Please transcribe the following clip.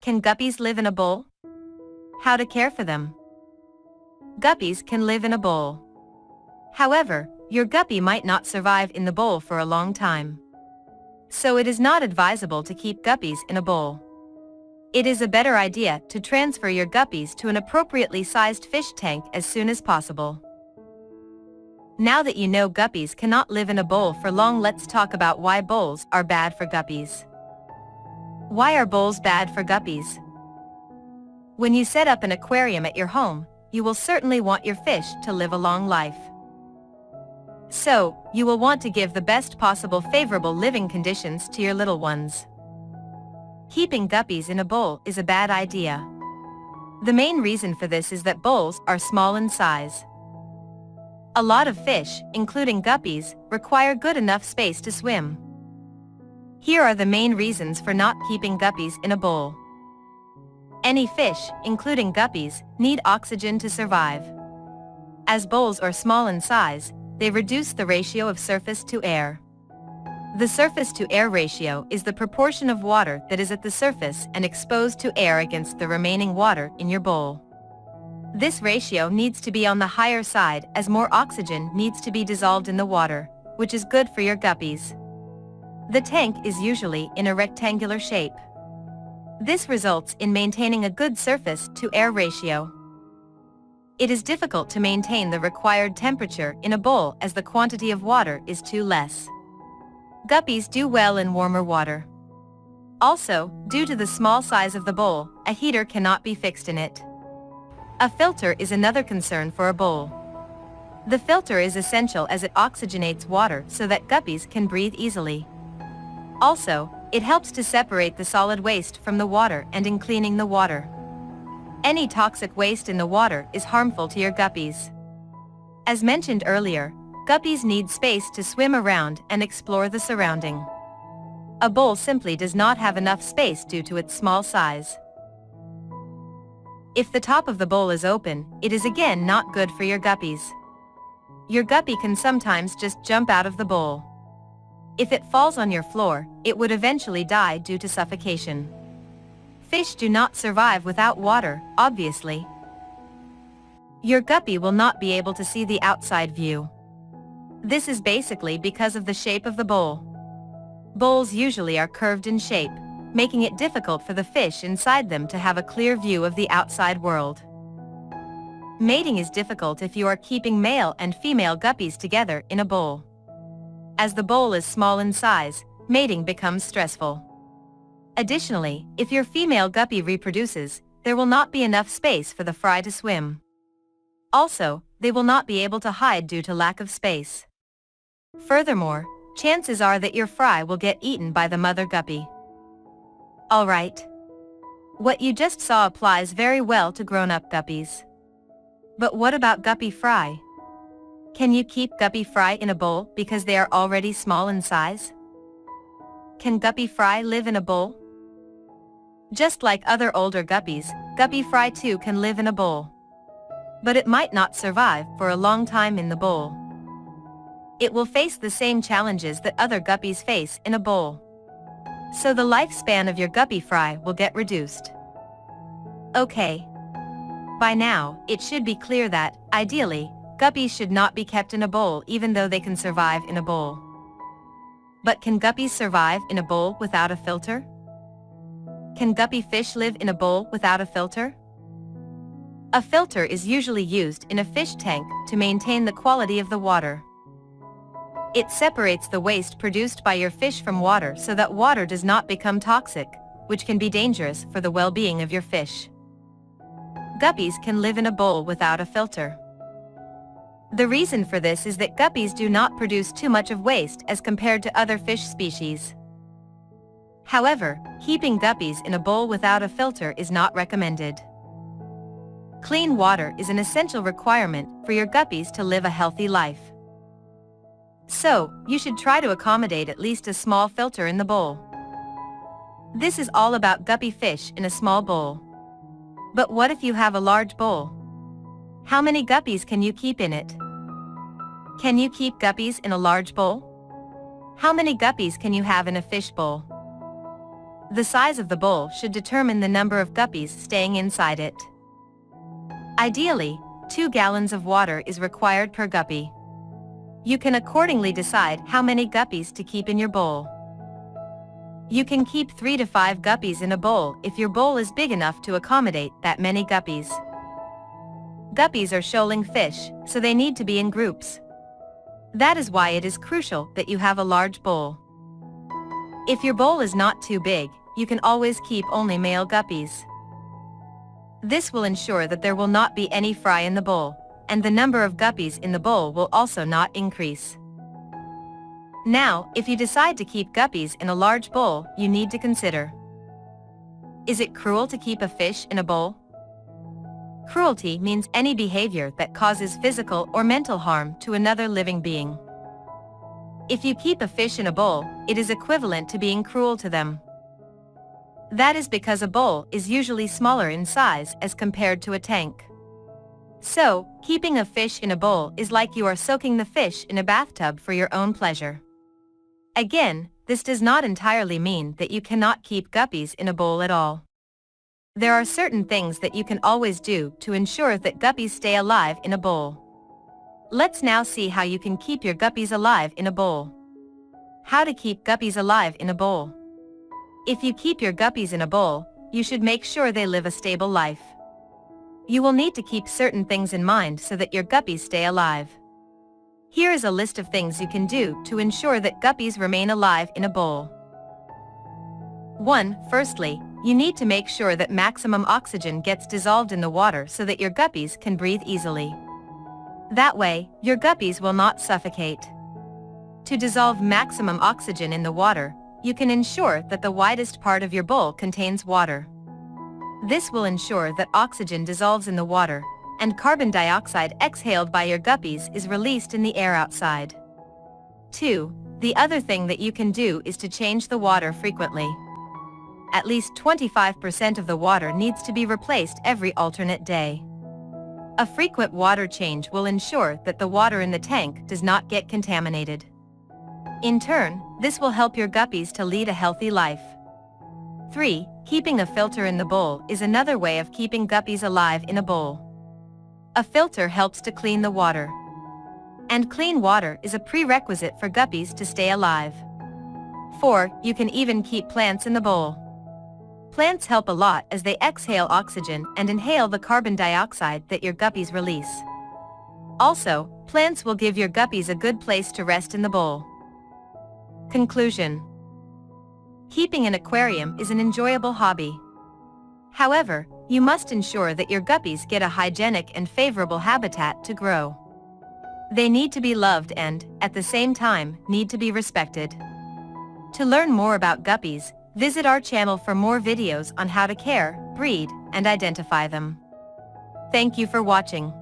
Can guppies live in a bowl? How to care for them? Guppies can live in a bowl. However, your guppy might not survive in the bowl for a long time. So it is not advisable to keep guppies in a bowl. It is a better idea to transfer your guppies to an appropriately sized fish tank as soon as possible. Now that you know guppies cannot live in a bowl for long, let's talk about why bowls are bad for guppies. Why are bowls bad for guppies? When you set up an aquarium at your home, you will certainly want your fish to live a long life. So, you will want to give the best possible favorable living conditions to your little ones. Keeping guppies in a bowl is a bad idea. The main reason for this is that bowls are small in size. A lot of fish, including guppies, require good enough space to swim. Here are the main reasons for not keeping guppies in a bowl. Any fish, including guppies, need oxygen to survive. As bowls are small in size, they reduce the ratio of surface to air. The surface-to-air ratio is the proportion of water that is at the surface and exposed to air against the remaining water in your bowl. This ratio needs to be on the higher side as more oxygen needs to be dissolved in the water, which is good for your guppies. The tank is usually in a rectangular shape. This results in maintaining a good surface-to-air ratio. It is difficult to maintain the required temperature in a bowl as the quantity of water is too less. Guppies do well in warmer water. Also, due to the small size of the bowl, a heater cannot be fixed in it. A filter is another concern for a bowl. The filter is essential as it oxygenates water so that guppies can breathe easily. Also, it helps to separate the solid waste from the water and in cleaning the water. Any toxic waste in the water is harmful to your guppies. As mentioned earlier, guppies need space to swim around and explore the surrounding. A bowl simply does not have enough space due to its small size. If the top of the bowl is open, it is again not good for your guppies. Your guppy can sometimes just jump out of the bowl. If it falls on your floor, it would eventually die due to suffocation. Fish do not survive without water, obviously. Your guppy will not be able to see the outside view. This is basically because of the shape of the bowl. Bowls usually are curved in shape, making it difficult for the fish inside them to have a clear view of the outside world. Mating is difficult if you are keeping male and female guppies together in a bowl. As the bowl is small in size, mating becomes stressful. Additionally, if your female guppy reproduces, there will not be enough space for the fry to swim. Also, they will not be able to hide due to lack of space. Furthermore, chances are that your fry will get eaten by the mother guppy. Alright. What you just saw applies very well to grown-up guppies. But what about guppy fry? Can you keep guppy fry in a bowl because they are already small in size? Can guppy fry live in a bowl? Just like other older guppies, guppy fry too can live in a bowl. But it might not survive for a long time in the bowl. It will face the same challenges that other guppies face in a bowl. So the lifespan of your guppy fry will get reduced. Okay. By now, it should be clear that, ideally, guppies should not be kept in a bowl even though they can survive in a bowl. But can guppies survive in a bowl without a filter? Can guppy fish live in a bowl without a filter? A filter is usually used in a fish tank to maintain the quality of the water. It separates the waste produced by your fish from water so that water does not become toxic, which can be dangerous for the well-being of your fish. Guppies can live in a bowl without a filter. The reason for this is that guppies do not produce too much of waste as compared to other fish species. However, keeping guppies in a bowl without a filter is not recommended. Clean water is an essential requirement for your guppies to live a healthy life. So, you should try to accommodate at least a small filter in the bowl. This is all about guppy fish in a small bowl. But what if you have a large bowl? How many guppies can you keep in it? Can you keep guppies in a large bowl? How many guppies can you have in a fish bowl? The size of the bowl should determine the number of guppies staying inside it. Ideally, 2 gallons of water is required per guppy. You can accordingly decide how many guppies to keep in your bowl. You can keep 3 to 5 guppies in a bowl if your bowl is big enough to accommodate that many guppies. Guppies are shoaling fish, so they need to be in groups. That is why it is crucial that you have a large bowl. If your bowl is not too big, you can always keep only male guppies. This will ensure that there will not be any fry in the bowl, and the number of guppies in the bowl will also not increase. Now, if you decide to keep guppies in a large bowl, you need to consider: is it cruel to keep a fish in a bowl? Cruelty means any behavior that causes physical or mental harm to another living being. If you keep a fish in a bowl, it is equivalent to being cruel to them. That is because a bowl is usually smaller in size as compared to a tank. So, keeping a fish in a bowl is like you are soaking the fish in a bathtub for your own pleasure. Again, this does not entirely mean that you cannot keep guppies in a bowl at all. There are certain things that you can always do to ensure that guppies stay alive in a bowl. Let's now see how you can keep your guppies alive in a bowl. How to keep guppies alive in a bowl. If you keep your guppies in a bowl, you should make sure they live a stable life. You will need to keep certain things in mind so that your guppies stay alive. Here is a list of things you can do to ensure that guppies remain alive in a bowl. 1. Firstly, you need to make sure that maximum oxygen gets dissolved in the water so that your guppies can breathe easily. That way, your guppies will not suffocate. To dissolve maximum oxygen in the water, you can ensure that the widest part of your bowl contains water. This will ensure that oxygen dissolves in the water, and carbon dioxide exhaled by your guppies is released in the air outside. 2. The other thing that you can do is to change the water frequently. At least 25% of the water needs to be replaced every alternate day. A frequent water change will ensure that the water in the tank does not get contaminated. In turn, this will help your guppies to lead a healthy life. 3. Keeping a filter in the bowl is another way of keeping guppies alive in a bowl. A filter helps to clean the water. And clean water is a prerequisite for guppies to stay alive. 4. You can even keep plants in the bowl. Plants help a lot as they exhale oxygen and inhale the carbon dioxide that your guppies release. Also, plants will give your guppies a good place to rest in the bowl. Conclusion: keeping an aquarium is an enjoyable hobby. However, you must ensure that your guppies get a hygienic and favorable habitat to grow. They need to be loved and, at the same time, need to be respected. To learn more about guppies, visit our channel for more videos on how to care, breed, and identify them. Thank you for watching.